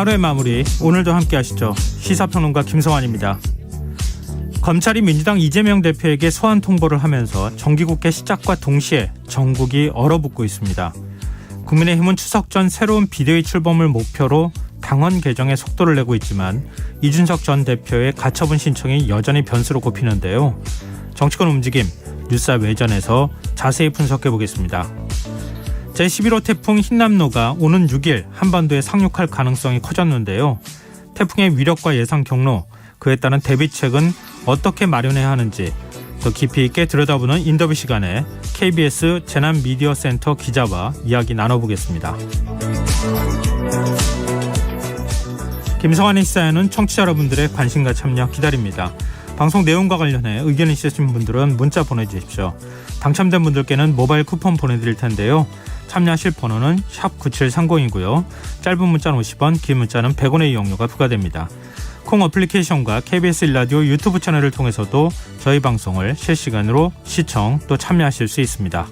하루의 마무리 오늘도 함께 하시죠. 시사평론가 김성환입니다. 검찰이 민주당 이재명 대표에게 소환 통보를 하면서 정기국회 시작과 동시에 전국이 얼어붙고 있습니다. 국민의힘은 추석 전 새로운 비대위 출범을 목표로 당헌 개정에 속도를 내고 있지만 이준석 전 대표의 가처분 신청이 여전히 변수로 꼽히는데요. 정치권 움직임 뉴스 외전에서 자세히 분석해 보겠습니다. 제11호 태풍 흰남노가 오는 6일 한반도에 상륙할 가능성이 커졌는데요. 태풍의 위력과 예상 경로, 그에 따른 대비책은 어떻게 마련해야 하는지 더 깊이 있게 들여다보는 인터뷰 시간에 KBS 재난미디어센터 기자와 이야기 나눠보겠습니다. 김성환의 시사에는 청취자 여러분들의 관심과 참여 기다립니다. 방송 내용과 관련해 의견 있으신 분들은 문자 보내주십시오. 당첨된 분들께는 모바일 쿠폰 보내드릴 텐데요. 참여하실 번호는 샵9730이고요. 짧은 문자는 50원, 긴 문자는 100원의 이용료가 부과됩니다. 콩 어플리케이션과 KBS 1라디오 유튜브 채널을 통해서도 저희 방송을 실시간으로 시청 또 참여하실 수 있습니다.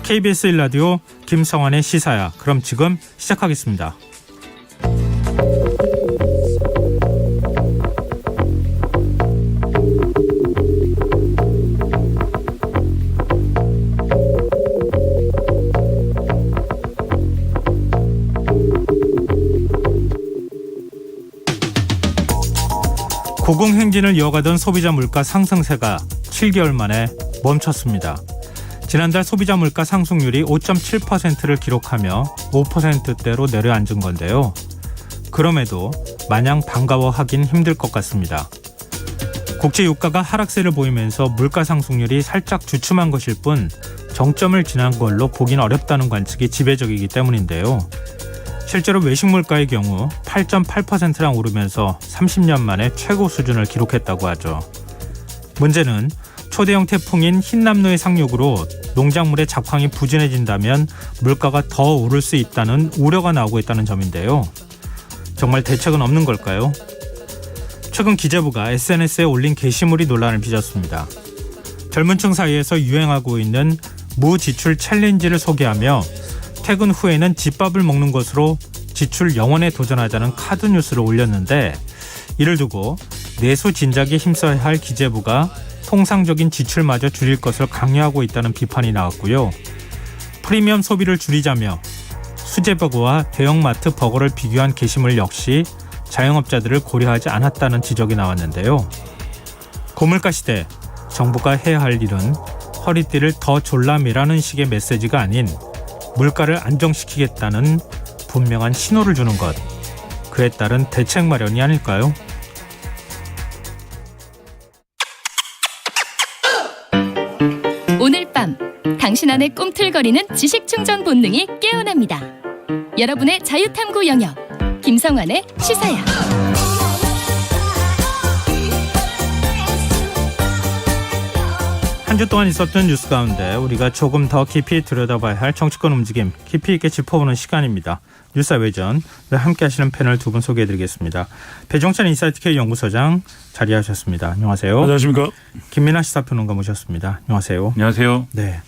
KBS 1라디오 김성환의 시사야. 그럼 지금 시작하겠습니다. 고공행진을 이어가던 소비자 물가 상승세가 7개월 만에 멈췄습니다. 지난달 소비자 물가 상승률이 5.7%를 기록하며 5%대로 내려앉은 건데요. 그럼에도 마냥 반가워하긴 힘들 것 같습니다. 국제 유가가 하락세를 보이면서 물가 상승률이 살짝 주춤한 것일 뿐 정점을 지난 걸로 보긴 어렵다는 관측이 지배적이기 때문인데요. 실제로 외식 물가의 경우 8.8%랑 오르면서 30년 만에 최고 수준을 기록했다고 하죠. 문제는 초대형 태풍인 흰남노의 상륙으로 농작물의 작황이 부진해진다면 물가가 더 오를 수 있다는 우려가 나오고 있다는 점인데요. 정말 대책은 없는 걸까요? 최근 기재부가 SNS에 올린 게시물이 논란을 빚었습니다. 젊은 층 사이에서 유행하고 있는 무지출 챌린지를 소개하며 퇴근 후에는 집밥을 먹는 것으로 지출 0원에 도전하자는 카드 뉴스를 올렸는데 이를 두고 내수 진작에 힘써야 할 기재부가 통상적인 지출마저 줄일 것을 강요하고 있다는 비판이 나왔고요. 프리미엄 소비를 줄이자며 수제버거와 대형마트 버거를 비교한 게시물 역시 자영업자들을 고려하지 않았다는 지적이 나왔는데요. 고물가 시대 정부가 해야 할 일은 허리띠를 더 졸라매라는 식의 메시지가 아닌 물가를 안정시키겠다는 분명한 신호를 주는 것, 그에 따른 대책 마련이 아닐까요? 오늘 밤 당신 안에 꿈틀거리는 지식충전 본능이 깨어납니다. 여러분의 자유탐구 영역 김성환의 시사야. 한 주 동안 있었던 뉴스 가운데 우리가 조금 더 깊이 들여다봐야 할 정치권 움직임 깊이 있게 짚어보는 시간입니다. 뉴스 외전 함께 하시는 패널 두 분 소개해드리겠습니다. 배종찬 인사이트K 연구소장 자리하셨습니다. 안녕하세요. 안녕하십니까. 김민하 시사평론가 모셨습니다. 안녕하세요. 안녕하세요. 네,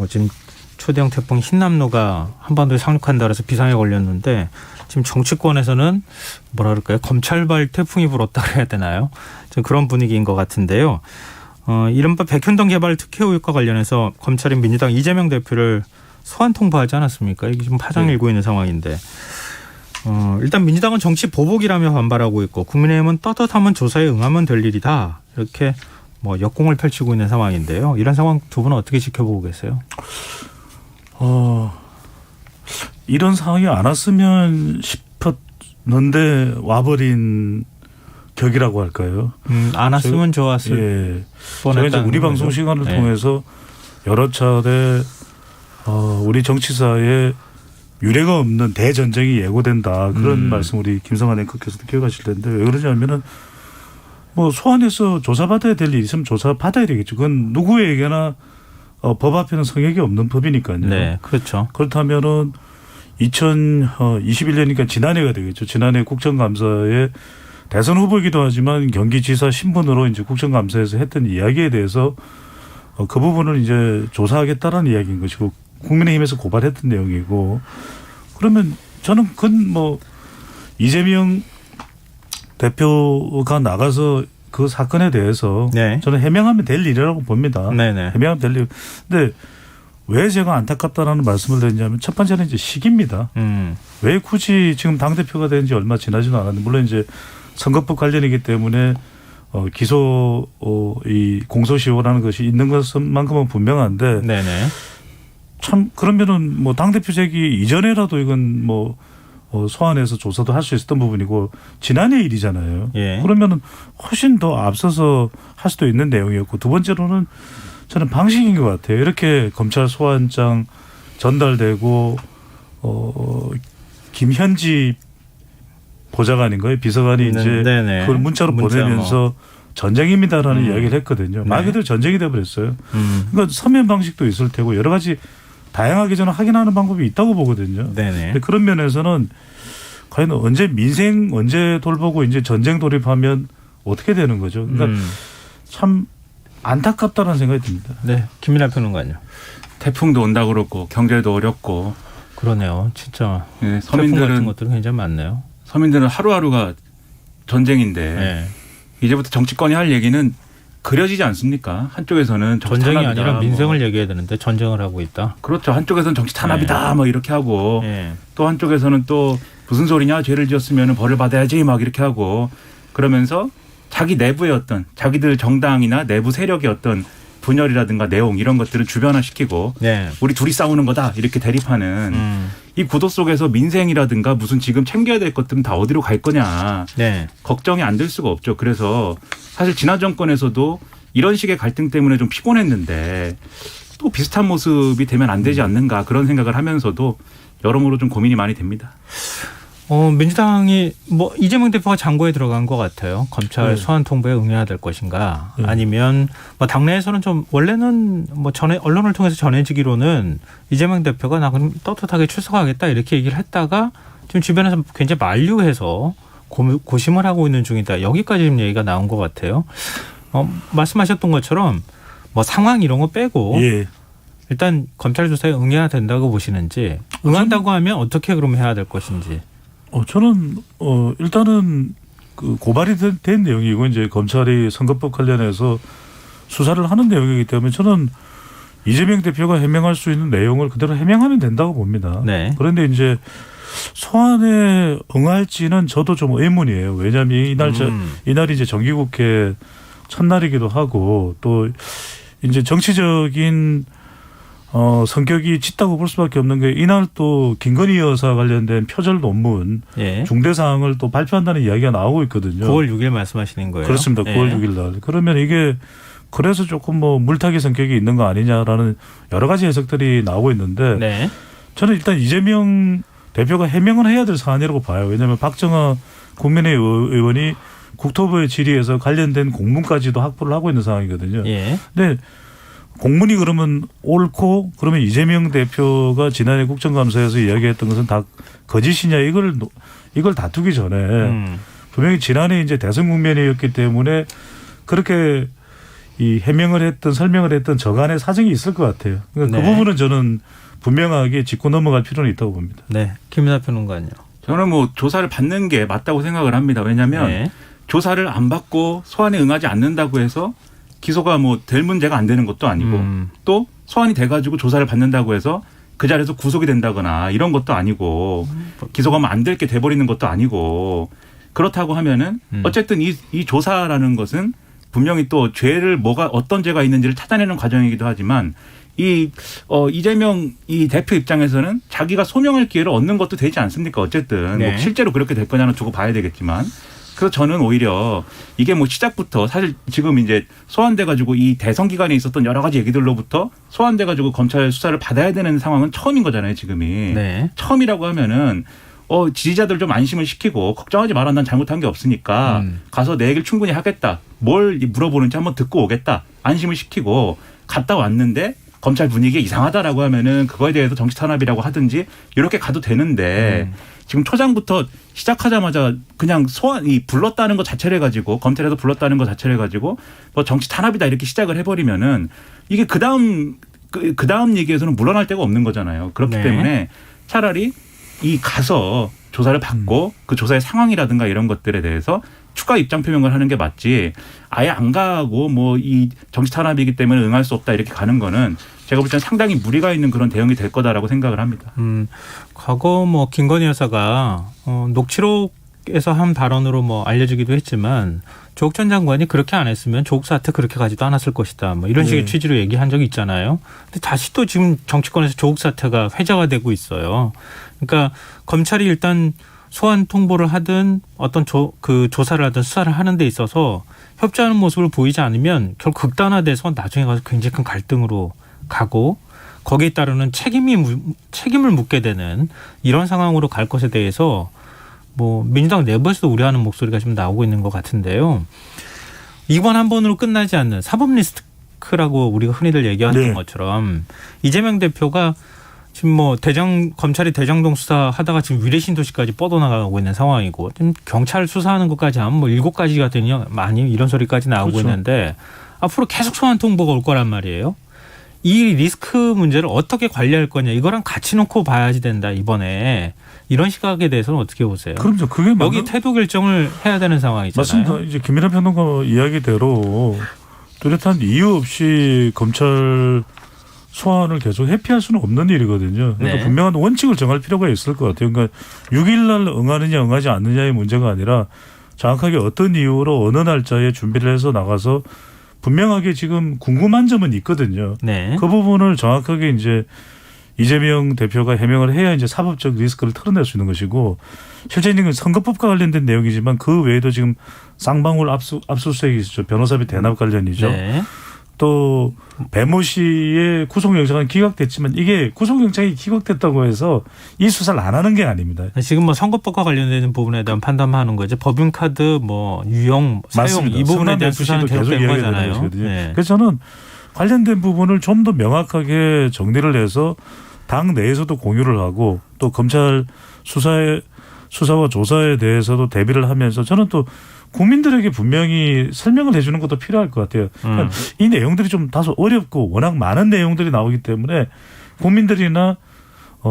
지금 초대형 태풍 흰남노가 한반도에 상륙한다 그래서 비상에 걸렸는데 지금 정치권에서는 뭐라 그럴까요? 검찰발 태풍이 불었다 그래야 되나요? 좀 그런 분위기인 것 같은데요. 이른바 백현동 개발 특혜 의혹과 관련해서 검찰이 민주당 이재명 대표를 소환 통보하지 않았습니까? 이게 지금 파장이 일고 있는 상황인데 일단 민주당은 정치 보복이라며 반발하고 있고 국민의힘은 떳떳하면 조사에 응하면 될 일이다. 이렇게 역공을 펼치고 있는 상황인데요. 이런 상황 두 분은 어떻게 지켜보고 계세요? 이런 상황이 안 왔으면 싶었는데 와버린 격이라고 할까요? 안 왔으면 좋았을 예. 제가 이제 우리 방송 시간을 통해서 여러 차례 우리 정치사에 유례가 없는 대전쟁이 예고된다. 그런 말씀 우리 김성환 앵커께서도 기억하실 텐데 왜 그러냐면은 소환해서 조사받아야 될 일이 있으면 조사받아야 되겠죠. 그건 누구에게나 법 앞에는 성역이 없는 법이니까요. 네, 그렇죠. 그렇다면은 2021년이니까 지난해가 되겠죠. 지난해 국정감사에 대선 후보이기도 하지만 경기지사 신분으로 이제 국정감사에서 했던 이야기에 대해서 그 부분을 이제 조사하겠다라는 이야기인 것이고 국민의힘에서 고발했던 내용이고 그러면 저는 그건 이재명 대표가 나가서 그 사건에 대해서 네. 저는 해명하면 될 일이라고 봅니다. 네네. 해명하면 될 일. 근데 왜 제가 안타깝다라는 말씀을 드리냐면 첫 번째는 이제 시기입니다. 왜 굳이 지금 당대표가 된 지 얼마 지나지도 않았는데 물론 이제 선거법 관련이기 때문에 기소 이 공소시효라는 것이 있는 것만큼은 분명한데 네네. 참 그러면은 뭐 당대표제기 이전에라도 이건 뭐 소환해서 조사도 할 수 있었던 부분이고 지난해 일이잖아요. 예. 그러면은 훨씬 더 앞서서 할 수도 있는 내용이었고 두 번째로는 저는 방식인 것 같아요. 이렇게 검찰 소환장 전달되고 김현지 보좌관인가요? 비서관이 이제 네네. 그걸 문자로 보내면서 전쟁입니다라는 이야기를 했거든요. 말 그대로 전쟁이 돼버렸어요. 그러니까 서면 방식도 있을 테고 여러 가지 다양하게 저는 확인하는 방법이 있다고 보거든요. 네네. 근데 그런 면에서는 과연 언제 민생 언제 돌보고 이제 전쟁 돌입하면 어떻게 되는 거죠? 그러니까 참 안타깝다는 생각이 듭니다. 네, 김민하 평론가요. 태풍도 온다고 그러고 경제도 어렵고 그러네요. 진짜 예, 태풍 같은 것들은 굉장히 많네요. 서민들은 하루하루가 전쟁인데 네. 이제부터 정치권이 할 얘기는 그려지지 않습니까? 한쪽에서는 정치 전쟁이 탄압이다, 아니라 민생을 뭐. 얘기해야 되는데 전쟁을 하고 있다. 그렇죠. 한쪽에서는 정치 탄압이다 뭐 이렇게 하고 네. 또 한쪽에서는 또 무슨 소리냐 죄를 지었으면 벌을 받아야지 막 이렇게 하고 그러면서 자기 내부의 어떤 자기들 정당이나 내부 세력의 어떤 분열이라든가 내용 이런 것들을 주변화시키고 네. 우리 둘이 싸우는 거다 이렇게 대립하는 이 구도 속에서 민생이라든가 무슨 지금 챙겨야 될 것들은 다 어디로 갈 거냐 네. 걱정이 안 될 수가 없죠. 그래서 사실 지난 정권에서도 이런 식의 갈등 때문에 좀 피곤했는데 또 비슷한 모습이 되면 안 되지 않는가 그런 생각을 하면서도 여러모로 좀 고민이 많이 됩니다. 민주당이 뭐 이재명 대표가 장고에 들어간 것 같아요. 검찰 네. 소환 통보에 응해야 될 것인가, 네. 아니면 뭐 당내에서는 좀 원래는 뭐 전에 언론을 통해서 전해지기로는 이재명 대표가 나 그럼 떳떳하게 출석하겠다 이렇게 얘기를 했다가 지금 주변에서 굉장히 만류해서 고심을 하고 있는 중이다. 여기까지 지금 얘기가 나온 것 같아요. 말씀하셨던 것처럼 뭐 상황 이런 거 빼고 예. 일단 검찰 조사에 응해야 된다고 보시는지, 응한다고 하면 어떻게 그럼 해야 될 것인지. 저는 일단은 그 고발이 된 내용이고 이제 검찰이 선거법 관련해서 수사를 하는 내용이기 때문에 저는 이재명 대표가 해명할 수 있는 내용을 그대로 해명하면 된다고 봅니다. 네. 그런데 이제 소환에 응할지는 저도 좀 의문이에요. 왜냐하면 이날이 이제 정기국회 첫날이기도 하고 또 이제 정치적인 성격이 짙다고 볼 수밖에 없는 게 이날 또 김건희 여사 관련된 표절 논문 예. 중대 사항을 또 발표한다는 이야기가 나오고 있거든요. 9월 6일 말씀하시는 거예요? 그렇습니다. 9월 6일 날. 그러면 이게 그래서 조금 뭐 물타기 성격이 있는 거 아니냐라는 여러 가지 해석들이 나오고 있는데 네. 저는 일단 이재명 대표가 해명은 해야 될 사안이라고 봐요. 왜냐하면 박정아 국민의힘 의원이 국토부의 질의에서 관련된 공문까지도 확보를 하고 있는 상황이거든요. 예. 근데 공문이 그러면 옳고 그러면 이재명 대표가 지난해 국정감사에서 이야기했던 것은 다 거짓이냐 이걸 다투기 전에 분명히 지난해 이제 대선 국면이었기 때문에 그렇게 이 해명을 했던 설명을 했던 저간의 사정이 있을 것 같아요. 그러니까 네. 그 부분은 저는 분명하게 짚고 넘어갈 필요는 있다고 봅니다. 네. 김민하 평론가요. 저는 뭐 조사를 받는 게 맞다고 생각을 합니다. 왜냐하면 네. 조사를 안 받고 소환에 응하지 않는다고 해서 기소가 뭐 될 문제가 안 되는 것도 아니고 또 소환이 돼가지고 조사를 받는다고 해서 그 자리에서 구속이 된다거나 이런 것도 아니고 기소가 안 될 게 돼버리는 것도 아니고 그렇다고 하면은 어쨌든 이 조사라는 것은 분명히 또 죄를 어떤 죄가 있는지를 찾아내는 과정이기도 하지만 이재명 이 대표 입장에서는 자기가 소명할 기회를 얻는 것도 되지 않습니까? 어쨌든 네. 뭐 실제로 그렇게 될 거냐는 두고 봐야 되겠지만 그래서 저는 오히려 이게 뭐 시작부터 사실 지금 이제 소환돼 가지고 이 대선 기간에 있었던 여러 가지 얘기들로부터 소환돼 가지고 검찰 수사를 받아야 되는 상황은 처음인 거잖아요, 지금이. 네. 처음이라고 하면은 지지자들 좀 안심을 시키고 걱정하지 마라, 난 잘못한 게 없으니까 가서 내 얘기를 충분히 하겠다. 뭘 물어보는지 한번 듣고 오겠다. 안심을 시키고 갔다 왔는데 검찰 분위기가 이상하다라고 하면은 그거에 대해서 정치 탄압이라고 하든지 이렇게 가도 되는데 지금 초장부터 시작하자마자 그냥 불렀다는 것 자체를 가지고 검찰에서 불렀다는 것 자체를 가지고 뭐 정치 탄압이다 이렇게 시작을 해버리면은 이게 그 다음 얘기에서는 물러날 데가 없는 거잖아요. 그렇기 네. 때문에 차라리 가서 조사를 받고 그 조사의 상황이라든가 이런 것들에 대해서 추가 입장 표명을 하는 게 맞지 아예 안 가고 뭐 이 정치 탄압이기 때문에 응할 수 없다 이렇게 가는 거는 제가 볼 때는 상당히 무리가 있는 그런 대응이 될 거다라고 생각을 합니다. 과거 뭐 김건희 여사가 녹취록에서 한 발언으로 뭐 알려지기도 했지만 조국 전 장관이 그렇게 안 했으면 조국 사태 그렇게 가지도 않았을 것이다. 뭐 이런 식의 취지로 얘기한 적이 있잖아요. 근데 다시 또 지금 정치권에서 조국 사태가 회자가 되고 있어요. 그러니까 검찰이 일단 소환 통보를 하든 어떤 조사를 하든 수사를 하는 데 있어서 협조하는 모습을 보이지 않으면 결국 극단화돼서 나중에 가서 굉장히 큰 갈등으로 가고 거기에 따르는 책임을 묻게 되는 이런 상황으로 갈 것에 대해서 뭐 민주당 내부에서도 우려하는 목소리가 좀 나오고 있는 것 같은데요. 이번 한 번으로 끝나지 않는 사법 리스크라고 우리가 흔히들 얘기하는 것처럼 이재명 대표가 지금 뭐 검찰이 대장동 수사하다가 지금 위례 신도시까지 뻗어나가고 있는 상황이고 지금 경찰 수사하는 것까지 하면 뭐 7가지가 되냐 많이 이런 소리까지 나오고 있는데 앞으로 계속 소환 통보가 올 거란 말이에요. 이 리스크 문제를 어떻게 관리할 거냐 이거랑 같이 놓고 봐야지 된다 이번에 이런 시각에 대해서는 어떻게 보세요? 그럼요. 그게 여기 태도 결정을 해야 되는 상황이잖아요. 맞습니다. 이제 김민하 평론가 이야기대로 뚜렷한 이유 없이 검찰 소환을 계속 회피할 수는 없는 일이거든요. 그러니까 분명한 원칙을 정할 필요가 있을 것 같아요. 그러니까 6일 날 응하느냐 응하지 않느냐의 문제가 아니라 정확하게 어떤 이유로 어느 날짜에 준비를 해서 나가서 분명하게 지금 궁금한 점은 있거든요. 그 부분을 정확하게 이제 이재명 대표가 해명을 해야 이제 사법적 리스크를 털어낼 수 있는 것이고 실제 이건 선거법과 관련된 내용이지만 그 외에도 지금 쌍방울 압수수색이 있죠. 변호사비 대납 관련이죠. 또 배모 씨의 구속영장은 기각됐지만 이게 구속영장이 기각됐다고 해서 이 수사를 안 하는 게 아닙니다. 지금 뭐 선거법과 관련된 부분에 대한 판단하는 거죠. 법인카드 뭐 유용, 사용 이 부분에 대한 수사는 계속된 거잖아요. 그래서 저는 관련된 부분을 좀 더 명확하게 정리를 해서 당 내에서도 공유를 하고 또 검찰 수사와 조사에 대해서도 대비를 하면서 저는 또 국민들에게 분명히 설명을 해 주는 것도 필요할 것 같아요. 그러니까 이 내용들이 좀 다소 어렵고 워낙 많은 내용들이 나오기 때문에 국민들이나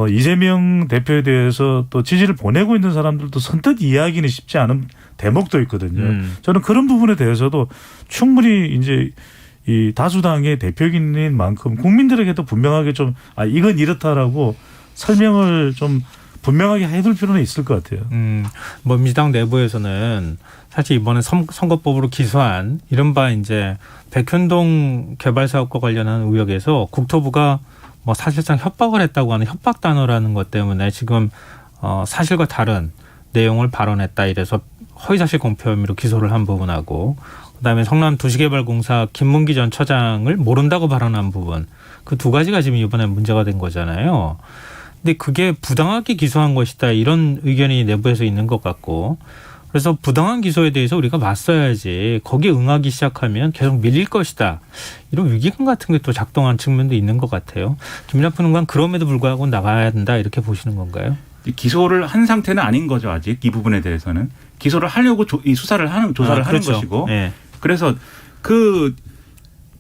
이재명 대표에 대해서 또 지지를 보내고 있는 사람들도 선뜻 이해하기는 쉽지 않은 대목도 있거든요. 저는 그런 부분에 대해서도 충분히 이제 이 다수당의 대표인 만큼 국민들에게도 분명하게 좀 이건 이렇다라고 설명을 좀 분명하게 해둘 필요는 있을 것 같아요. 뭐 민주당 내부에서는 사실 이번에 선거법으로 기소한 이른바 이제 백현동 개발사업과 관련한 의혹에서 국토부가 뭐 사실상 협박을 했다고 하는 협박 단어라는 것 때문에 지금 사실과 다른 내용을 발언했다 이래서 허위사실 공표 혐의로 기소를 한 부분하고 그다음에 성남 도시개발공사 김문기 전 처장을 모른다고 발언한 부분 그 두 가지가 지금 이번에 문제가 된 거잖아요. 근데 그게 부당하게 기소한 것이다 이런 의견이 내부에서 있는 것 같고 그래서 부당한 기소에 대해서 우리가 맞서야지 거기에 응하기 시작하면 계속 밀릴 것이다. 이런 위기감 같은 게 또 작동한 측면도 있는 것 같아요. 김민하 평론가는 그럼에도 불구하고 나가야 된다 이렇게 보시는 건가요? 기소를 한 상태는 아닌 거죠. 아직 이 부분에 대해서는. 기소를 하려고 이 조사를 하는 것이고 그래서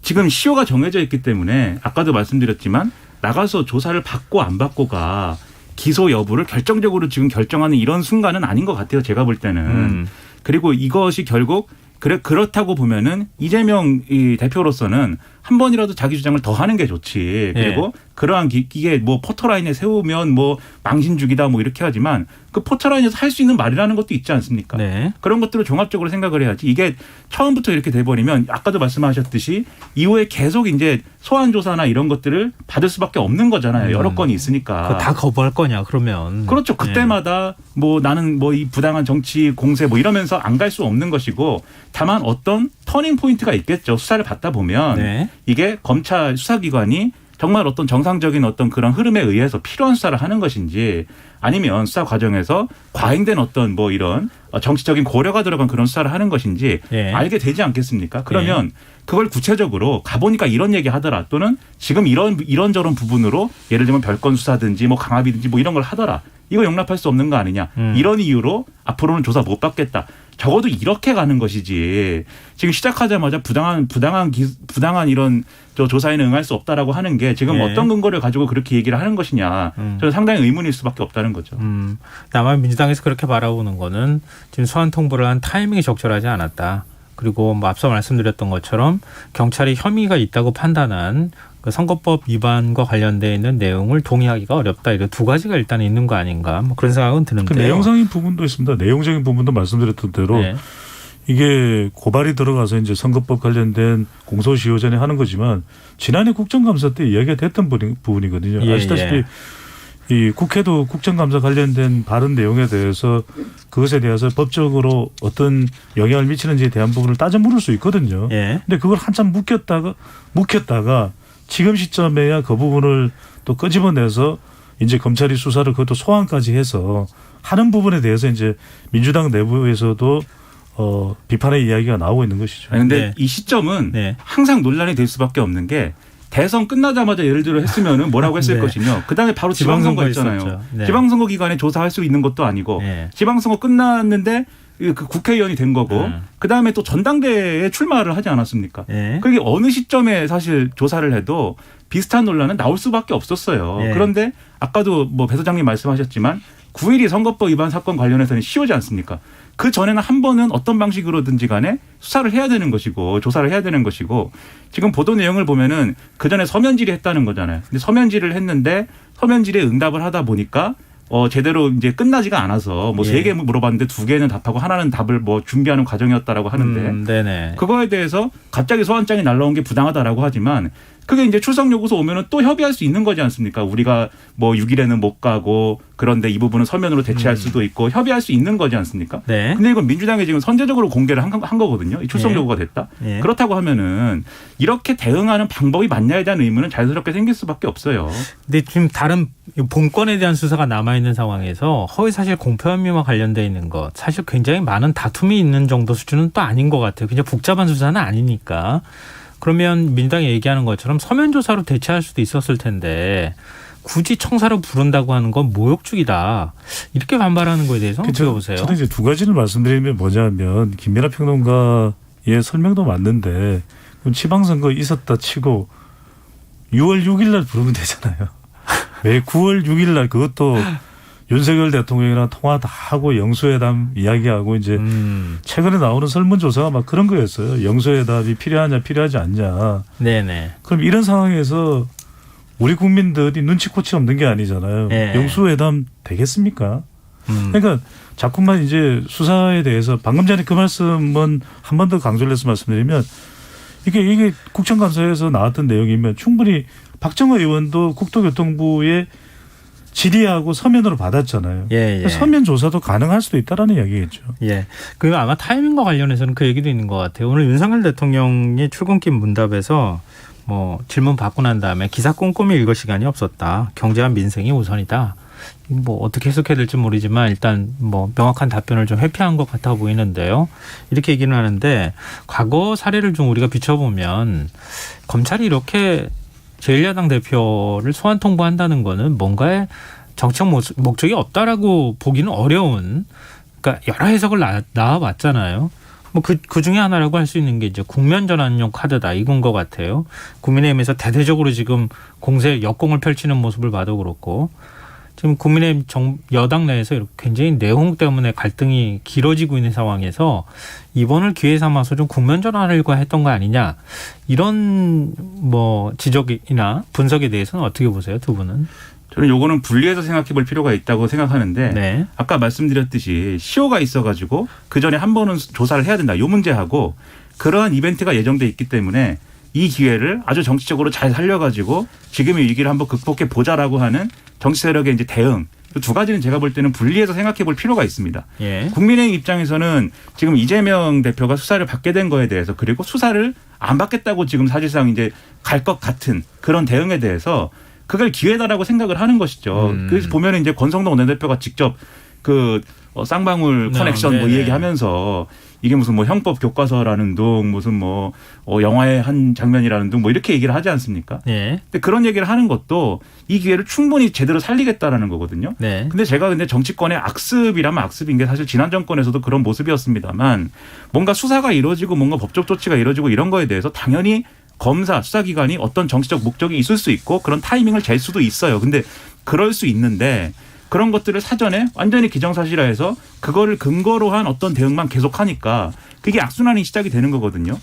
지금 시효가 정해져 있기 때문에 아까도 말씀드렸지만 나가서 조사를 받고 안 받고가 기소 여부를 결정적으로 지금 결정하는 이런 순간은 아닌 것 같아요. 제가 볼 때는. 그리고 이것이 결국 그렇다고 보면은 이재명 이 대표로서는 한 번이라도 자기 주장을 더 하는 게 좋지. 그리고 그러한 이게 뭐 포토라인에 세우면 뭐 망신주기다 뭐 이렇게 하지만 그 포토라인에서 할 수 있는 말이라는 것도 있지 않습니까? 그런 것들을 종합적으로 생각을 해야지. 이게 처음부터 이렇게 돼버리면 아까도 말씀하셨듯이 이후에 계속 이제 소환 조사나 이런 것들을 받을 수밖에 없는 거잖아요. 여러 건이 있으니까. 다 거부할 거냐 그러면. 그렇죠. 그때마다 뭐 나는 뭐 이 부당한 정치 공세 뭐 이러면서 안 갈 수 없는 것이고 다만 어떤 터닝 포인트가 있겠죠. 수사를 받다 보면 이게 검찰 수사기관이 정말 어떤 정상적인 어떤 그런 흐름에 의해서 필요한 수사를 하는 것인지 아니면 수사 과정에서 과잉된 어떤 뭐 이런 정치적인 고려가 들어간 그런 수사를 하는 것인지 알게 되지 않겠습니까? 그러면 그걸 구체적으로 가보니까 이런 얘기 하더라 또는 지금 이런저런 부분으로 예를 들면 별건 수사든지 뭐 강압이든지 뭐 이런 걸 하더라. 이거 용납할 수 없는 거 아니냐. 이런 이유로 앞으로는 조사 못 받겠다. 적어도 이렇게 가는 것이지 지금 시작하자마자 부당한 이런 조사에는 응할 수 없다라고 하는 게 지금 예. 어떤 근거를 가지고 그렇게 얘기를 하는 것이냐 저는 상당히 의문일 수밖에 없다는 거죠. 다만 민주당에서 그렇게 바라보는 거는 지금 소환 통보를 한 타이밍이 적절하지 않았다. 그리고 뭐 앞서 말씀드렸던 것처럼 경찰이 혐의가 있다고 판단한 그 선거법 위반과 관련되어 있는 내용을 동의하기가 어렵다. 이런 두 가지가 일단 있는 거 아닌가. 뭐 그런 생각은 그 드는데요. 내용적인 부분도 있습니다. 내용적인 부분도 말씀드렸던 대로 네. 이게 고발이 들어가서 이제 선거법 관련된 공소시효전에 하는 거지만 지난해 국정감사 때 이야기가 됐던 부분이거든요. 예, 아시다시피 이 국회도 국정감사 관련된 발언 내용에 대해서 그것에 대해서 법적으로 어떤 영향을 미치는지에 대한 부분을 따져 물을 수 있거든요. 예. 근데 그걸 한참 묵혔다가 지금 시점에야 그 부분을 또 끄집어내서 이제 검찰이 수사를 그것도 소환까지 해서 하는 부분에 대해서 이제 민주당 내부에서도 비판의 이야기가 나오고 있는 것이죠. 그런데 네. 이 시점은 네. 항상 논란이 될 수밖에 없는 게 대선 끝나자마자 예를 들어 했으면은 뭐라고 했을 네. 것이며 그다음에 바로 지방선거 있잖아요. 있었죠. 네. 지방선거 기간에 조사할 수 있는 것도 아니고 네. 지방선거 끝났는데 그 국회의원이 된 거고 그다음에 또 전당대회에 출마를 하지 않았습니까? 예. 그게 어느 시점에 사실 조사를 해도 비슷한 논란은 나올 수밖에 없었어요. 예. 그런데 아까도 뭐 배 소장님 말씀하셨지만 9.12 선거법 위반 사건 관련해서는 쉬우지 않습니까? 그 전에는 한 번은 어떤 방식으로든지 간에 수사를 해야 되는 것이고 조사를 해야 되는 것이고 지금 보도 내용을 보면은 그 전에 서면 질의했다는 거잖아요. 근데 서면 질의를 했는데 서면 질의에 응답을 하다 보니까 제대로 이제 끝나지가 않아서 뭐 예. 3개 물어봤는데 2개는 답하고 하나는 답을 뭐 준비하는 과정이었다라고 하는데 네네. 그거에 대해서 갑자기 소환장이 날라온 게 부당하다라고 하지만 그게 이제 출석 요구서 오면은 또 협의할 수 있는 거지 않습니까? 우리가 뭐 6일에는 못 가고 그런데 이 부분은 서면으로 대체할 수도 있고 협의할 수 있는 거지 않습니까? 네. 근데 이건 민주당이 지금 선제적으로 공개를 한 거거든요. 이 출석 예. 요구가 됐다. 예. 그렇다고 하면은 이렇게 대응하는 방법이 맞냐에 대한 의문은 자연스럽게 생길 수밖에 없어요. 근데 지금 다른 본건에 대한 수사가 남아있는 상황에서 허위사실 공표 혐의와 관련돼 있는 것 사실 굉장히 많은 다툼이 있는 정도 수준은 또 아닌 것 같아요. 굉장히 복잡한 수사는 아니니까. 그러면 민주당이 얘기하는 것처럼 서면 조사로 대체할 수도 있었을 텐데 굳이 청사로 부른다고 하는 건 모욕죽이다. 이렇게 반발하는 거에 대해서 어떻게 보세요? 저는 이제 두 가지를 말씀드리면 뭐냐면 김민하 평론가의 설명도 맞는데 그럼 지방선거 있었다 치고 6월 6일 날 부르면 되잖아요. 왜 9월 6일 날 그것도 윤석열 대통령이랑 통화 다 하고 영수회담 이야기하고 이제 최근에 나오는 설문조사가 막 그런 거였어요. 영수회담이 필요하냐 필요하지 않냐. 네네. 그럼 이런 상황에서 우리 국민들이 눈치코치 없는 게 아니잖아요. 네. 영수회담 되겠습니까? 그러니까 자꾸만 이제 수사에 대해서 방금 전에 그 말씀은 한 번 더 강조를 해서 말씀드리면 이게 국정감사에서 나왔던 내용이면 충분히 박정호 의원도 국토교통부에 질의하고 서면으로 받았잖아요. 예. 서면 조사도 가능할 수도 있다라는 이야기겠죠. 예. 그 아마 타이밍과 관련해서는 그 얘기도 있는 것 같아요. 오늘 윤석열 대통령이 출근길 문답에서 뭐 질문 받고 난 다음에 기사 꼼꼼히 읽을 시간이 없었다. 경제와 민생이 우선이다. 뭐 어떻게 해석해야 될지 모르지만 일단 뭐 명확한 답변을 좀 회피한 것 같아 보이는데요. 이렇게 얘기는 하는데 과거 사례를 좀 우리가 비춰보면 검찰이 이렇게 제1야당 대표를 소환 통보한다는 거는 뭔가의 정책 목적이 없다라고 보기는 어려운, 그러니까 여러 해석을 나와봤잖아요. 뭐 그 중에 하나라고 할 수 있는 게 이제 국면 전환용 카드다 이건 것 같아요. 국민의힘에서 대대적으로 지금 공세 역공을 펼치는 모습을 봐도 그렇고 지금 국민의힘 여당 내에서 이렇게 굉장히 내용 때문에 갈등이 길어지고 있는 상황에서 이번을 기회 삼아서 좀 국면 전환하려고 했던 거 아니냐 이런 뭐 지적이나 분석에 대해서는 어떻게 보세요, 두 분은? 저는 요거는 분리해서 생각해 볼 필요가 있다고 생각하는데 네. 아까 말씀드렸듯이 시효가 있어가지고 그 전에 한 번은 조사를 해야 된다. 요 문제하고 그러한 이벤트가 예정돼 있기 때문에 이 기회를 아주 정치적으로 잘 살려가지고 지금의 위기를 한번 극복해 보자라고 하는 정치 세력의 이제 대응. 두 가지는 제가 볼 때는 분리해서 생각해 볼 필요가 있습니다. 예. 국민의힘 입장에서는 지금 이재명 대표가 수사를 받게 된 거에 대해서 그리고 수사를 안 받겠다고 지금 사실상 이제 갈 것 같은 그런 대응에 대해서 그걸 기회다라고 생각을 하는 것이죠. 그래서 보면 이제 권성동 원내대표가 직접 그 쌍방울 네, 커넥션 뭐 이 네네. 얘기하면서 이게 무슨 뭐 형법 교과서라는 둥 무슨 뭐 영화의 한 장면이라는 둥 뭐 이렇게 얘기를 하지 않습니까? 네. 근데 그런 얘기를 하는 것도 이 기회를 충분히 제대로 살리겠다라는 거거든요. 네. 근데 제가 정치권의 악습이라면 악습인 게 사실 지난 정권에서도 그런 모습이었습니다만 뭔가 수사가 이루어지고 뭔가 법적 조치가 이루어지고 이런 거에 대해서 당연히 검사, 수사기관이 어떤 정치적 목적이 있을 수 있고 그런 타이밍을 잴 수도 있어요. 근데 그럴 수 있는데 그런 것들을 사전에 완전히 기정사실화해서 그거를 근거로 한 어떤 대응만 계속하니까 그게 악순환이 시작이 되는 거거든요.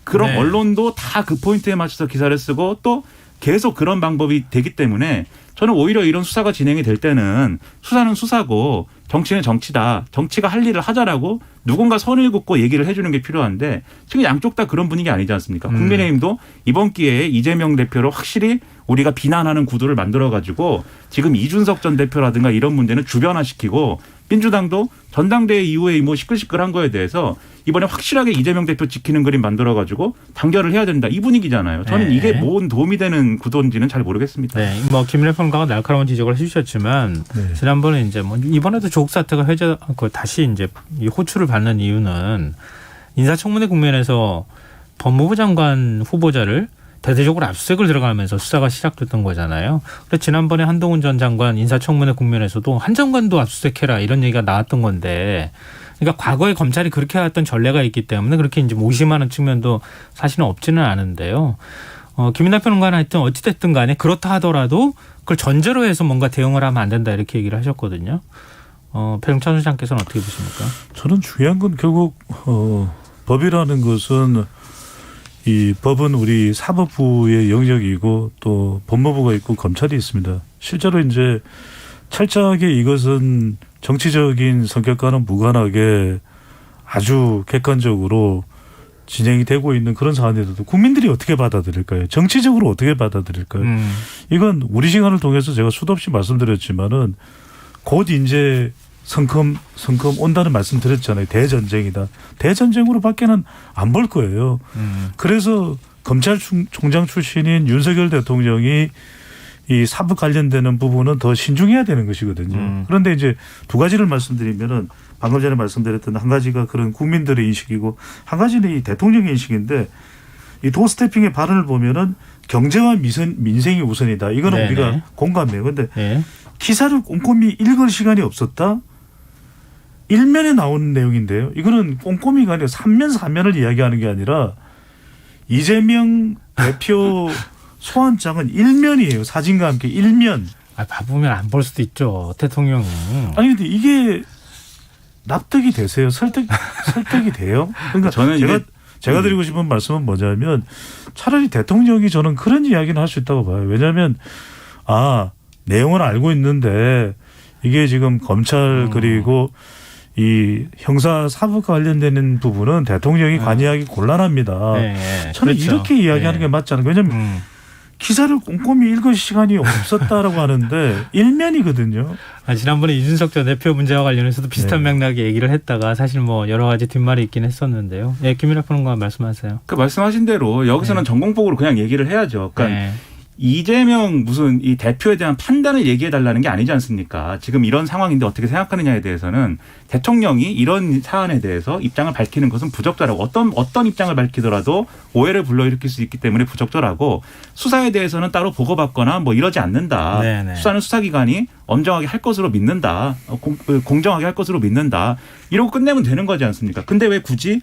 그럼 네. 언론도 다 그 포인트에 맞춰서 기사를 쓰고 또 계속 그런 방법이 되기 때문에 저는 오히려 이런 수사가 진행이 될 때는 수사는 수사고 정치는 정치다. 정치가 할 일을 하자라고 누군가 선을 긋고 얘기를 해주는 게 필요한데 지금 양쪽 다 그런 분위기 아니지 않습니까? 국민의힘도 이번 기회에 이재명 대표를 확실히 우리가 비난하는 구도를 만들어가지고 지금 이준석 전 대표라든가 이런 문제는 주변화시키고 민주당도 전당대회 이후에 뭐 시끌시끌한 거에 대해서 이번에 확실하게 이재명 대표 지키는 그림 만들어가지고 단결을 해야 된다. 이 분위기잖아요. 저는 네. 이게 뭔 도움이 되는 구도인지는 잘 모르겠습니다. 네, 뭐 김민하 평론가가 날카로운 지적을 해주셨지만 네. 지난번에 이제 뭐 이번에도 조국 사태가 다시 이제 이 호출을 받는 이유는 인사청문회 국면에서 법무부 장관 후보자를 대대적으로 압수수색을 들어가면서 수사가 시작됐던 거잖아요. 그래서 지난번에 한동훈 전 장관 인사청문회 국면에서도 한 장관도 압수수색해라 이런 얘기가 나왔던 건데, 그러니까 과거에 검찰이 그렇게 해왔던 전례가 있기 때문에 그렇게 이제 모심하는 측면도 사실은 없지는 않은데요. 김민하 평론가는 하여튼 어찌됐든 간에 그렇다 하더라도 그걸 전제로 해서 뭔가 대응을 하면 안 된다 이렇게 얘기를 하셨거든요. 배종찬 소장께서는 어떻게 보십니까? 저는 중요한 건 결국 법이라는 것은 이 법은 우리 사법부의 영역이고 또 법무부가 있고 검찰이 있습니다. 실제로 이제 철저하게 이것은 정치적인 성격과는 무관하게 아주 객관적으로 진행이 되고 있는 그런 사안인데도 국민들이 어떻게 받아들일까요? 정치적으로 어떻게 받아들일까요? 이건 우리 시간을 통해서 제가 수도 없이 말씀드렸지만은 곧 이제 성큼 온다는 말씀 드렸잖아요. 대전쟁이다. 대전쟁으로 밖에는 안 볼 거예요. 그래서 검찰총장 출신인 윤석열 대통령이 이 사법 관련되는 부분은 더 신중해야 되는 것이거든요. 그런데 이제 두 가지를 말씀드리면은 방금 전에 말씀드렸던 한 가지가 그런 국민들의 인식이고 한 가지는 이 대통령의 인식인데 이 도스태핑의 발언을 보면은 경제와 민생이 우선이다. 이거는 네네. 우리가 공감해요. 그런데 네. 기사를 꼼꼼히 읽을 시간이 없었다. 일면에 나오는 내용인데요. 이거는 꼼꼼히가 아니라 3면 4면을 이야기하는 게 아니라 이재명 대표 소환장은 일면이에요. 사진과 함께 일면. 바쁘면 안 볼 수도 있죠. 대통령이. 아니 근데 이게 납득이 되세요? 설득이 돼요? 그러니까 저는 제가 드리고 싶은 말씀은 뭐냐면 차라리 대통령이 저는 그런 이야기는 할 수 있다고 봐요. 왜냐하면 내용을 알고 있는데 이게 지금 검찰 그리고 이 형사 사법과 관련되는 부분은 대통령이 관여하기 곤란합니다. 네. 저는 그렇죠. 이렇게 이야기하는 네. 게 맞지 않아요. 왜냐하면 기사를 꼼꼼히 읽을 시간이 없었다라고 하는데 일면이거든요. 지난번에 이준석 전 대표 문제와 관련해서도 비슷한 네. 맥락의 얘기를 했다가 사실 뭐 여러 가지 뒷말이 있긴 했었는데요. 예, 김민하 평론가 말씀하세요. 그 말씀하신 대로 여기서는 전공법으로 그냥 얘기를 해야죠. 그러니까 네. 이재명 무슨 이 대표에 대한 판단을 얘기해 달라는 게 아니지 않습니까? 지금 이런 상황인데 어떻게 생각하느냐에 대해서는 대통령이 이런 사안에 대해서 입장을 밝히는 것은 부적절하고 어떤 입장을 밝히더라도 오해를 불러일으킬 수 있기 때문에 부적절하고 수사에 대해서는 따로 보고받거나 뭐 이러지 않는다. 네네. 수사는 수사기관이 엄정하게 할 것으로 믿는다. 공정하게 할 것으로 믿는다. 이러고 끝내면 되는 거지 않습니까? 근데 왜 굳이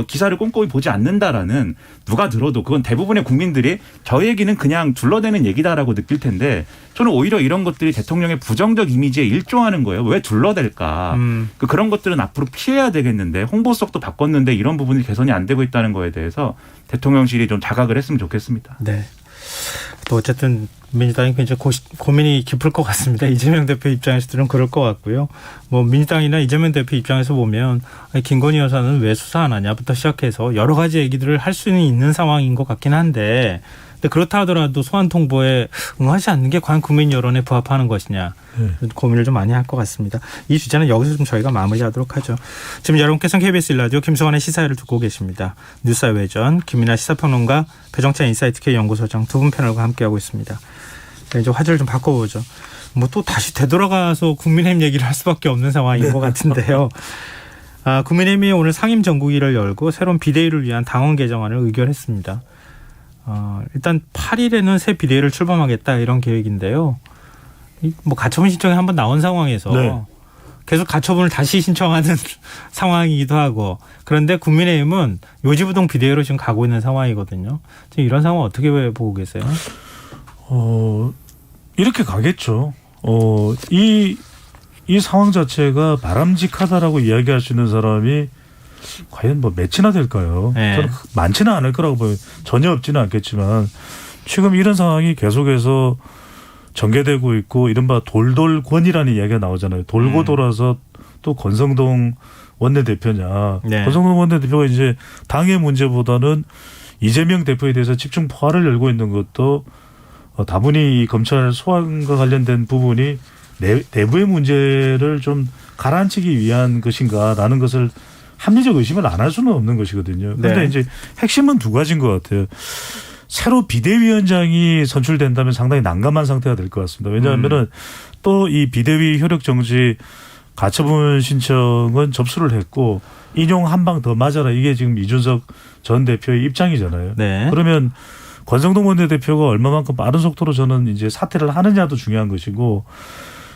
기사를 꼼꼼히 보지 않는다라는 누가 들어도 그건 대부분의 국민들이 저 얘기는 그냥 둘러대는 얘기다라고 느낄 텐데 저는 오히려 이런 것들이 대통령의 부정적 이미지에 일조하는 거예요. 왜 둘러댈까? 그런 것들은 앞으로 피해야 되겠는데 홍보석도 바꿨는데 이런 부분이 개선이 안 되고 있다는 거에 대해서 대통령실이 좀 자각을 했으면 좋겠습니다. 네. 또 어쨌든 민주당이 굉장히 고민이 깊을 것 같습니다. 이재명 대표 입장에서는 그럴 것 같고요. 뭐 민주당이나 이재명 대표 입장에서 보면 김건희 여사는 왜 수사 안 하냐부터 시작해서 여러 가지 얘기들을 할 수는 있는 상황인 것 같긴 한데, 근데 그렇다 하더라도 소환 통보에 응하지 않는 게 과연 국민 여론에 부합하는 것이냐 고민을 좀 많이 할 것 같습니다. 이 주제는 여기서 좀 저희가 마무리하도록 하죠. 지금 여러분께서는 KBS 1라디오 김성환의 시사회를 듣고 계십니다. 뉴스외전 김민하 시사평론가, 배종찬 인사이트K 연구소장 두 분 패널과 함께하고 있습니다. 이제 화제를 좀 바꿔보죠. 뭐 또 다시 되돌아가서 국민의힘 얘기를 할 수밖에 없는 상황인 것 같은데요. 국민의힘이 오늘 상임 정국위를 열고 새로운 비대위를 위한 당원 개정안을 의결했습니다. 일단 8일에는 새 비대위를 출범하겠다 이런 계획인데요. 뭐 가처분 신청이 한번 나온 상황에서 네. 계속 가처분을 다시 신청하는 상황이기도 하고 그런데 국민의힘은 요지부동 비대위로 지금 가고 있는 상황이거든요. 지금 이런 상황 어떻게 보고 계세요? 이렇게 가겠죠. 이 상황 자체가 바람직하다라고 이야기할 수 있는 사람이 과연 뭐 몇이나 될까요? 네. 저는 많지는 않을 거라고 보여요. 전혀 없지는 않겠지만 지금 이런 상황이 계속해서 전개되고 있고 이른바 돌돌권이라는 이야기가 나오잖아요. 돌고 돌아서 또 권성동 원내대표냐. 네. 권성동 원내대표가 이제 당의 문제보다는 이재명 대표에 대해서 집중 포화를 열고 있는 것도 다분히 이 검찰 소환과 관련된 부분이 내부의 문제를 좀 가라앉히기 위한 것인가라는 것을 합리적 의심을 안 할 수는 없는 것이거든요. 그런데 네. 이제 핵심은 두 가지인 것 같아요. 새로 비대위원장이 선출된다면 상당히 난감한 상태가 될 것 같습니다. 왜냐하면은 또 이 비대위 효력 정지 가처분 신청은 접수를 했고 인용 한 방 더 맞아라 이게 지금 이준석 전 대표의 입장이잖아요. 네. 그러면 권성동 원내대표가 얼마만큼 빠른 속도로 저는 이제 사퇴를 하느냐도 중요한 것이고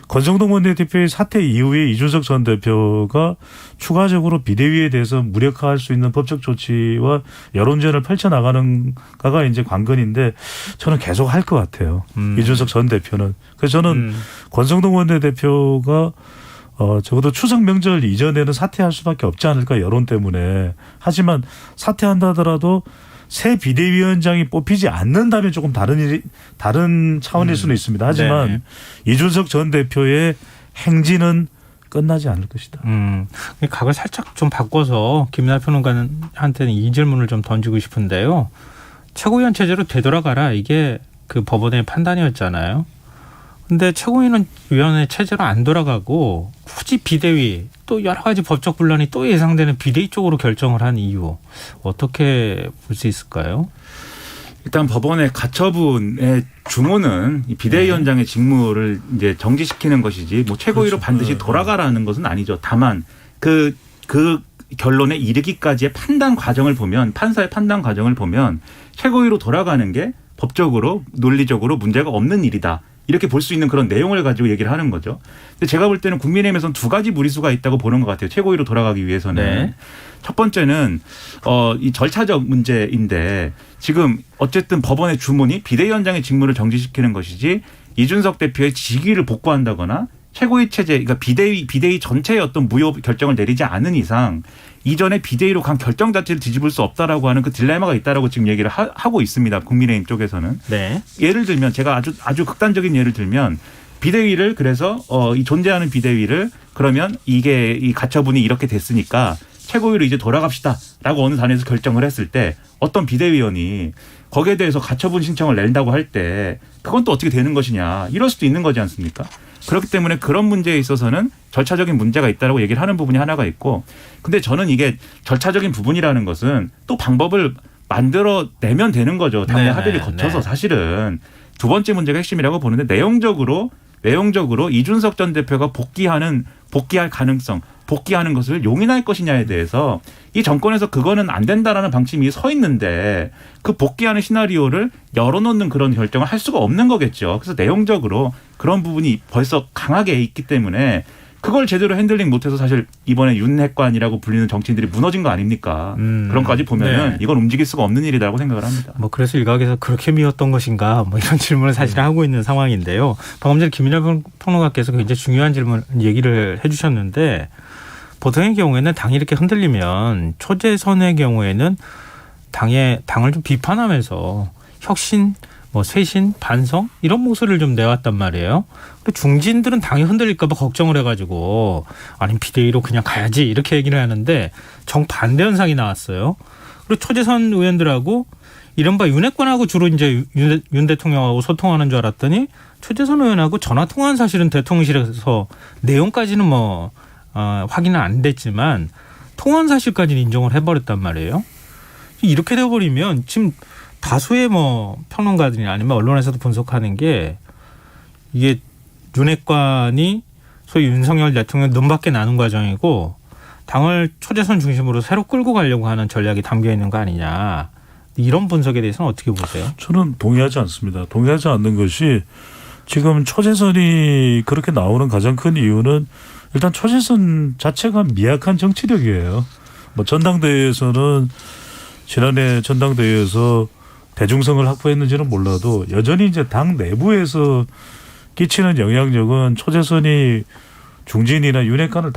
권성동 원내대표의 사퇴 이후에 이준석 전 대표가 추가적으로 비대위에 대해서 무력화할 수 있는 법적 조치와 여론전을 펼쳐나가는가가 이제 관건인데 저는 계속 할 것 같아요. 이준석 전 대표는. 그래서 저는 권성동 원내대표가 적어도 추석 명절 이전에는 사퇴할 수밖에 없지 않을까 여론 때문에. 하지만 사퇴한다 하더라도 새 비대위원장이 뽑히지 않는다면 조금 다른 차원일 수는 있습니다. 하지만 네. 이준석 전 대표의 행진은 끝나지 않을 것이다. 각을 살짝 좀 바꿔서 김민하 평론가한테는 이 질문을 좀 던지고 싶은데요. 최고위원 체제로 되돌아가라 이게 그 법원의 판단이었잖아요. 근데 최고위원회 체제로 안 돌아가고 굳이 비대위 또 여러 가지 법적 분란이 또 예상되는 비대위 쪽으로 결정을 한 이유 어떻게 볼 수 있을까요? 일단 법원의 가처분의 주모는 이 비대위원장의 직무를 이제 정지시키는 것이지 뭐 최고위로 그렇죠. 반드시 돌아가라는 것은 아니죠. 다만 그 결론에 이르기까지의 판단 과정을 보면 판사의 판단 과정을 보면 최고위로 돌아가는 게 법적으로 논리적으로 문제가 없는 일이다. 이렇게 볼 수 있는 그런 내용을 가지고 얘기를 하는 거죠. 근데 제가 볼 때는 국민의힘에서는 두 가지 무리수가 있다고 보는 것 같아요. 최고위로 돌아가기 위해서는. 네. 첫 번째는 이 절차적 문제인데 지금 어쨌든 법원의 주문이 비대위원장의 직무를 정지시키는 것이지 이준석 대표의 직위를 복구한다거나 최고위 체제, 그러니까 비대위 전체의 어떤 무효 결정을 내리지 않은 이상 이전에 비대위로 간 결정 자체를 뒤집을 수 없다라고 하는 그 딜레마가 있다라고 지금 얘기를 하고 있습니다. 국민의힘 쪽에서는. 네. 예를 들면 제가 아주 극단적인 예를 들면 비대위를 그래서 이 존재하는 비대위를 그러면 이게 이 가처분이 이렇게 됐으니까 최고위로 이제 돌아갑시다라고 어느 단에서 결정을 했을 때 어떤 비대위원이 거기에 대해서 가처분 신청을 낸다고 할 때 그건 또 어떻게 되는 것이냐 이럴 수도 있는 거지 않습니까? 그렇기 때문에 그런 문제에 있어서는 절차적인 문제가 있다라고 얘기를 하는 부분이 하나가 있고 근데 저는 이게 절차적인 부분이라는 것은 또 방법을 만들어내면 되는 거죠. 당내 합의를 거쳐서 사실은 두 번째 문제가 핵심이라고 보는데 내용적으로 이준석 전 대표가 복귀할 가능성, 복귀하는 것을 용인할 것이냐에 대해서 이 정권에서 그거는 안 된다라는 방침이 서 있는데 그 복귀하는 시나리오를 열어놓는 그런 결정을 할 수가 없는 거겠죠. 그래서 내용적으로 그런 부분이 벌써 강하게 있기 때문에 그걸 제대로 핸들링 못해서 사실 이번에 윤핵관이라고 불리는 정치인들이 무너진 거 아닙니까? 그런 것까지 보면은 네. 이건 움직일 수가 없는 일이라고 생각을 합니다. 뭐 그래서 일각에서 그렇게 미웠던 것인가 뭐 이런 질문을 사실 하고 있는 상황인데요. 방금 전에 김민하 평론가께서 굉장히 중요한 얘기를 해주셨는데 보통의 경우에는 당이 이렇게 흔들리면 초재선의 경우에는 당을 좀 비판하면서 혁신, 뭐 쇄신, 반성 이런 목소리를 좀 내왔단 말이에요. 근데 중진들은 당이 흔들릴까 봐 걱정을 해가지고 아니 비대위로 그냥 가야지 이렇게 얘기를 하는데 정반대 현상이 나왔어요. 그리고 초재선 의원들하고 이른바 윤핵관하고 주로 이제 윤 대통령하고 소통하는 줄 알았더니 초재선 의원하고 전화 통화한 사실은 대통령실에서 내용까지는 뭐 확인은 안 됐지만 통화한 사실까지는 인정을 해버렸단 말이에요. 이렇게 돼버리면 지금 다수의 뭐 평론가들이나 아니면 언론에서도 분석하는 게 이게 윤핵관이 소위 윤석열 대통령 눈밖에 나는 과정이고 당을 초재선 중심으로 새로 끌고 가려고 하는 전략이 담겨 있는 거 아니냐. 이런 분석에 대해서는 어떻게 보세요? 저는 동의하지 않습니다. 동의하지 않는 것이 지금 초재선이 그렇게 나오는 가장 큰 이유는 일단 초재선 자체가 미약한 정치력이에요. 뭐 전당대회에서는 지난해 전당대회에서 대중성을 확보했는지는 몰라도 여전히 이제 당 내부에서 끼치는 영향력은 초재선이 중진이나 윤핵관을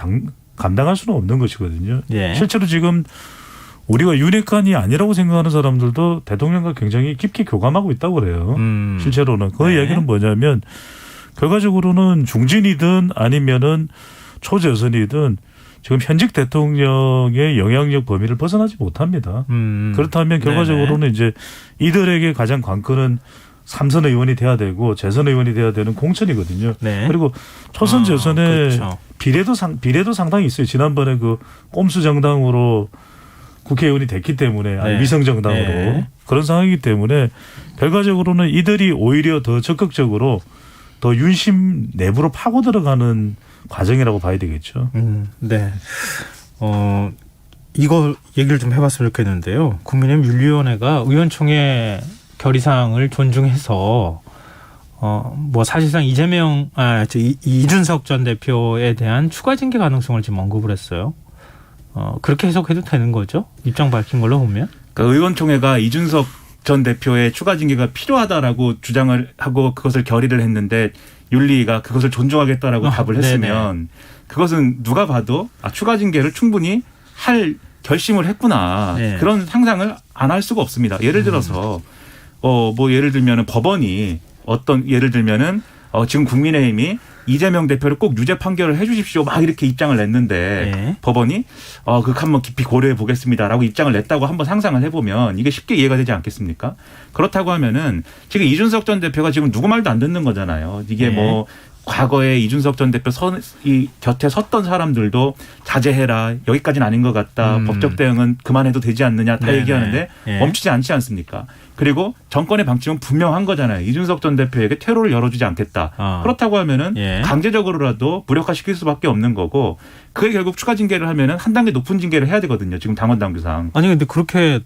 감당할 수는 없는 것이거든요. 예. 실제로 지금 우리가 윤핵관이 아니라고 생각하는 사람들도 대통령과 굉장히 깊게 교감하고 있다고 그래요. 실제로는. 그 네. 이야기는 뭐냐면 결과적으로는 중진이든 아니면은 초재선이든 지금 현직 대통령의 영향력 범위를 벗어나지 못합니다. 그렇다면 결과적으로는 네네. 이제 이들에게 가장 관건은 삼선 의원이 돼야 되고 재선 의원이 돼야 되는 공천이거든요. 네. 그리고 초선 재선의 그렇죠. 비례도 상당히 있어요. 지난번에 그 꼼수 정당으로 국회의원이 됐기 때문에 아니 네. 위성 정당으로 네. 그런 상황이기 때문에 결과적으로는 이들이 오히려 더 적극적으로 더 윤심 내부로 파고 들어가는 과정이라고 봐야 되겠죠. 네. 이거 얘기를 좀 해봤으면 좋겠는데요. 국민의힘 윤리위원회가 의원총회 결의사항을 존중해서 뭐 사실상 이준석 전 대표에 대한 추가 징계 가능성을 지금 언급을 했어요. 그렇게 해석해도 되는 거죠? 입장 밝힌 걸로 보면. 그러니까 의원총회가 이준석 전 대표의 추가 징계가 필요하다라고 주장을 하고 그것을 결의를 했는데 윤리가 그것을 존중하겠다라고 답을 했으면 그것은 누가 봐도 추가 징계를 충분히 할 결심을 했구나. 네. 그런 상상을 안 할 수가 없습니다. 예를 들어서 뭐 예를 들면은 법원이 예를 들면은 지금 국민의힘이 이재명 대표를 꼭 유죄 판결을 해 주십시오. 막 이렇게 입장을 냈는데 네. 법원이 그거 한번 깊이 고려해 보겠습니다라고 입장을 냈다고 한번 상상을 해보면 이게 쉽게 이해가 되지 않겠습니까? 그렇다고 하면은 지금 이준석 전 대표가 지금 누구 말도 안 듣는 거잖아요. 이게 네. 뭐 과거에 이준석 전 대표 이 곁에 섰던 사람들도 자제해라. 여기까지는 아닌 것 같다. 법적 대응은 그만해도 되지 않느냐 다 네네. 얘기하는데 네. 멈추지 않지 않습니까? 그리고 정권의 방침은 분명한 거잖아요. 이준석 전 대표에게 퇴로를 열어주지 않겠다. 그렇다고 하면은 예. 강제적으로라도 무력화시킬 수밖에 없는 거고 그게 결국 추가 징계를 하면은 한 단계 높은 징계를 해야 되거든요. 지금 당원 당규상. 아니 근데 그렇게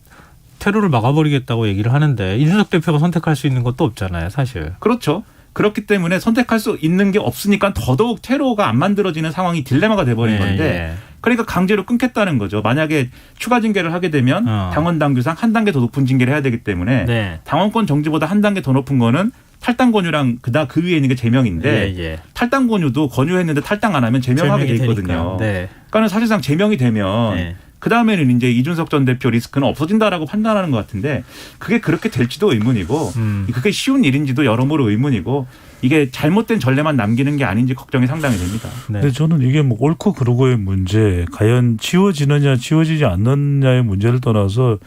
테러를 막아버리겠다고 얘기를 하는데 이준석 대표가 선택할 수 있는 것도 없잖아요, 사실. 그렇죠. 그렇기 때문에 선택할 수 있는 게 없으니까 더더욱 퇴로가 안 만들어지는 상황이 딜레마가 돼버린 건데 그러니까 강제로 끊겠다는 거죠. 만약에 추가 징계를 하게 되면 당원 당규상 한 단계 더 높은 징계를 해야 되기 때문에 네. 당원권 정지보다 한 단계 더 높은 거는 탈당 권유랑 그 위에 있는 게 제명인데 탈당 권유도 권유했는데 탈당 안 하면 제명하게 돼 있거든요. 네. 그러니까 사실상 제명이 되면 그다음에는 이제 이준석 전 대표 리스크는 없어진다라고 판단하는 것 같은데 그게 그렇게 될지도 의문이고 그게 쉬운 일인지도 여러모로 의문이고 이게 잘못된 전례만 남기는 게 아닌지 걱정이 상당히 됩니다. 네. 근데 저는 이게 뭐 옳고 그르고의 문제, 과연 지워지느냐 지워지지 않느냐의 문제를 떠나서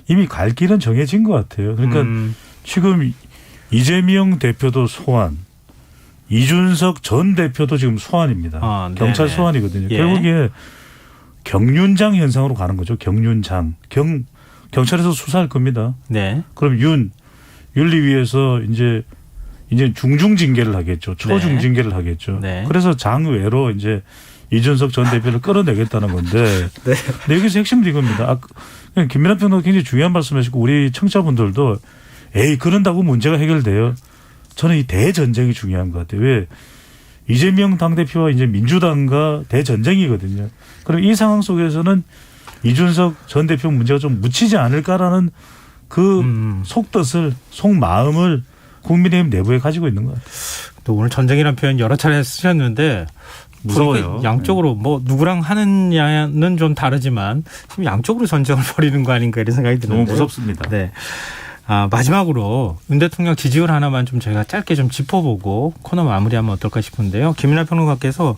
이미 갈 길은 정해진 것 같아요. 그러니까 지금 이재명 대표도 소환, 이준석 전 대표도 지금 소환입니다. 경찰 소환이거든요. 예. 결국에 경륜장 현상으로 가는 거죠. 경륜장. 경찰에서 수사할 겁니다. 네. 그럼 윤리위에서 이제 중중 징계를 하겠죠. 초중 징계를 하겠죠. 네. 그래서 장외로 이제 이준석 전 대표를 끌어내겠다는 건데. 네. 근데 여기서 핵심도 이겁니다. 김민하 평론가 굉장히 중요한 말씀하시고 우리 청취자분들도 그런다고 문제가 해결돼요. 저는 이 대전쟁이 중요한 것 같아요. 왜? 이재명 당대표와 이제 민주당과 대전쟁이거든요. 그럼 이 상황 속에서는 이준석 전 대표 문제가 좀 묻히지 않을까라는 그 속마음을 국민의힘 내부에 가지고 있는 것 같아요. 또 오늘 전쟁이라는 표현 여러 차례 쓰셨는데 무서워요. 양쪽으로 뭐 누구랑 하느냐는 좀 다르지만 지금 양쪽으로 전쟁을 벌이는 거 아닌가 이런 생각이 드는데 너무 무섭습니다. 네. 마지막으로 윤 대통령 지지율 하나만 좀 저희가 짧게 좀 짚어보고 코너 마무리하면 어떨까 싶은데요. 김민하 평론가께서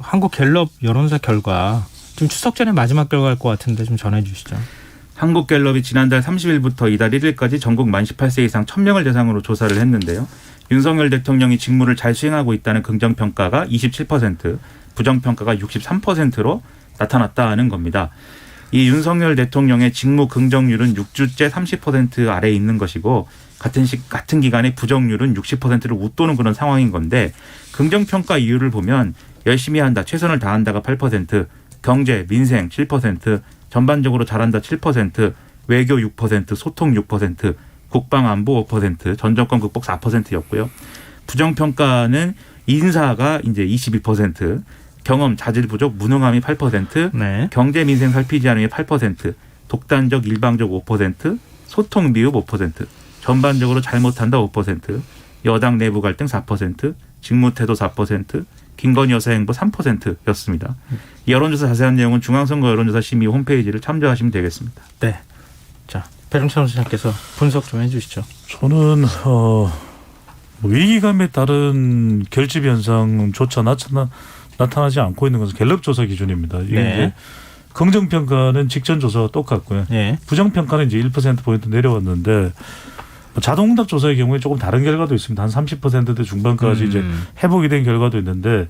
한국 갤럽 여론조사 결과 좀 추석 전에 마지막 결과일 것 같은데 좀 전해 주시죠. 한국갤럽이 지난달 30일부터 이달 1일까지 전국 만 18세 이상 1000명을 대상으로 조사를 했는데요. 윤석열 대통령이 직무를 잘 수행하고 있다는 긍정평가가 27%, 부정평가가 63%로 나타났다는 겁니다. 이 윤석열 대통령의 직무 긍정률은 6주째 30% 아래에 있는 것이고 같은 기간에 부정률은 60%를 웃도는 그런 상황인 건데 긍정평가 이유를 보면 열심히 한다, 최선을 다한다가 8%, 경제, 민생 7%, 전반적으로 잘한다 7%, 외교 6%, 소통 6%, 국방안보 5%, 전 정권 극복 4%였고요. 부정평가는 인사가 이제 22%, 경험, 자질 부족, 무능함이 8%, 네. 경제 민생 살피지 않음이 8%, 독단적, 일방적 5%, 소통 미흡 5%, 전반적으로 잘못한다 5%, 여당 내부 갈등 4%, 직무태도 4%, 김건희 여사 행보 3%였습니다. 이 여론조사 자세한 내용은 중앙선거 여론조사 심의 홈페이지를 참조하시면 되겠습니다. 네. 자, 배종찬 소장께서 분석 좀 해주시죠. 저는 위기감에 따른 결집 현상조차 나타나지 않고 있는 것은 갤럽 조사 기준입니다. 이게 네. 이제 긍정평가는 직전 조사와 똑같고요. 예. 부정평가는 이제 1%포인트 내려왔는데 자동응답 조사의 경우에 조금 다른 결과도 있습니다. 한 30%대 중반까지 이제 회복이 된 결과도 있는데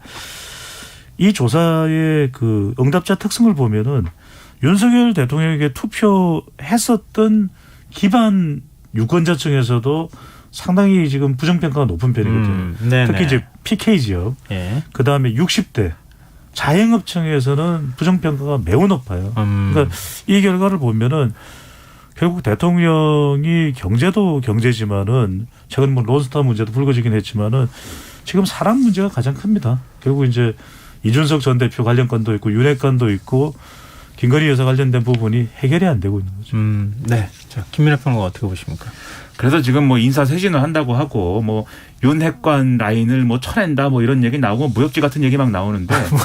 이 조사의 그 응답자 특성을 보면은 윤석열 대통령에게 투표했었던 기반 유권자층에서도 상당히 지금 부정평가가 높은 편이거든요. 특히 이제 PK 지역, 예. 그 다음에 60대 자영업층에서는 부정평가가 매우 높아요. 그러니까 이 결과를 보면은 결국 대통령이 경제도 경제지만은 최근 뭐 론스타 문제도 불거지긴 했지만은 지금 사람 문제가 가장 큽니다. 결국 이제 이준석 전 대표 관련 건도 있고 윤핵 건도 있고 김건희 여사 관련된 부분이 해결이 안 되고 있는 거죠. 네. 자, 김민하 평론가 어떻게 보십니까? 그래서 지금 뭐 인사 쇄신을 한다고 하고 뭐 윤핵관 라인을 뭐 쳐낸다 뭐 이런 얘기 나오고 무협지 같은 얘기 막 나오는데 뭐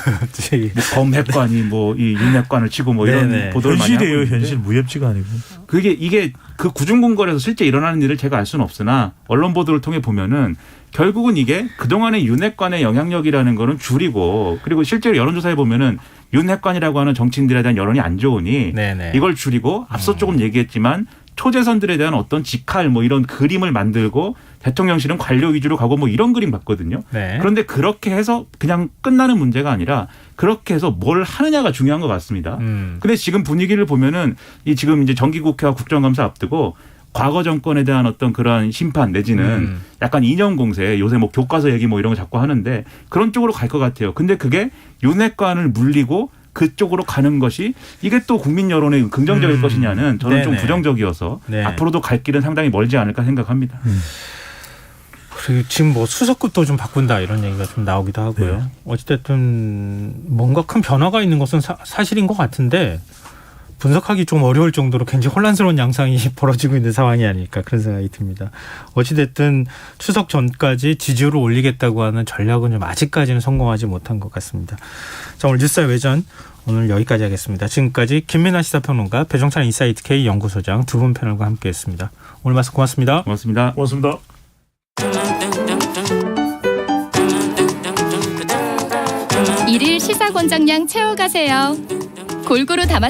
검핵관이 뭐 이 윤핵관을 치고 뭐 이런 네네. 보도를 많이 하고 현실이에요. 있는데 현실 무협지가 아니고. 이게 그 구중궁궐에서 실제 일어나는 일을 제가 알 수는 없으나 언론 보도를 통해 보면은 결국은 이게 그동안의 윤핵관의 영향력이라는 거는 줄이고 그리고 실제로 여론조사에 보면은 윤핵관이라고 하는 정치인들에 대한 여론이 안 좋으니 네네. 이걸 줄이고 앞서 조금 얘기했지만 초재선들에 대한 어떤 직할 뭐 이런 그림을 만들고 대통령실은 관료 위주로 가고 뭐 이런 그림 봤거든요. 네. 그런데 그렇게 해서 그냥 끝나는 문제가 아니라 그렇게 해서 뭘 하느냐가 중요한 것 같습니다. 근데 지금 분위기를 보면은 이 지금 이제 정기국회와 국정감사 앞두고 과거 정권에 대한 어떤 그러한 심판 내지는 약간 이념 공세 요새 뭐 교과서 얘기 뭐 이런 거 자꾸 하는데 그런 쪽으로 갈 것 같아요. 근데 그게 윤핵관을 물리고 그쪽으로 가는 것이 이게 또 국민 여론에 긍정적일 것이냐는 저는 좀 네네. 부정적이어서 네. 앞으로도 갈 길은 상당히 멀지 않을까 생각합니다. 그리고 지금 뭐 수석급도 좀 바꾼다 이런 얘기가 좀 나오기도 하고요. 네. 어찌됐든 뭔가 큰 변화가 있는 것은 사실인 것 같은데 분석하기 좀 어려울 정도로 굉장히 혼란스러운 양상이 벌어지고 있는 상황이 아닐까 그런 생각이 듭니다. 어찌됐든 추석 전까지 지지율을 올리겠다고 하는 전략은 좀 아직까지는 성공하지 못한 것 같습니다. 자, 오늘 뉴스의 외전 오늘 여기까지 하겠습니다. 지금까지 김민하 시사평론가, 배종찬 인사이트 K 연구소장 두 분 패널과 함께했습니다. 오늘 말씀 고맙습니다. 고맙습니다. 고맙습니다. 일일 시사권장량 채워가세요. 골고루 담았습니다.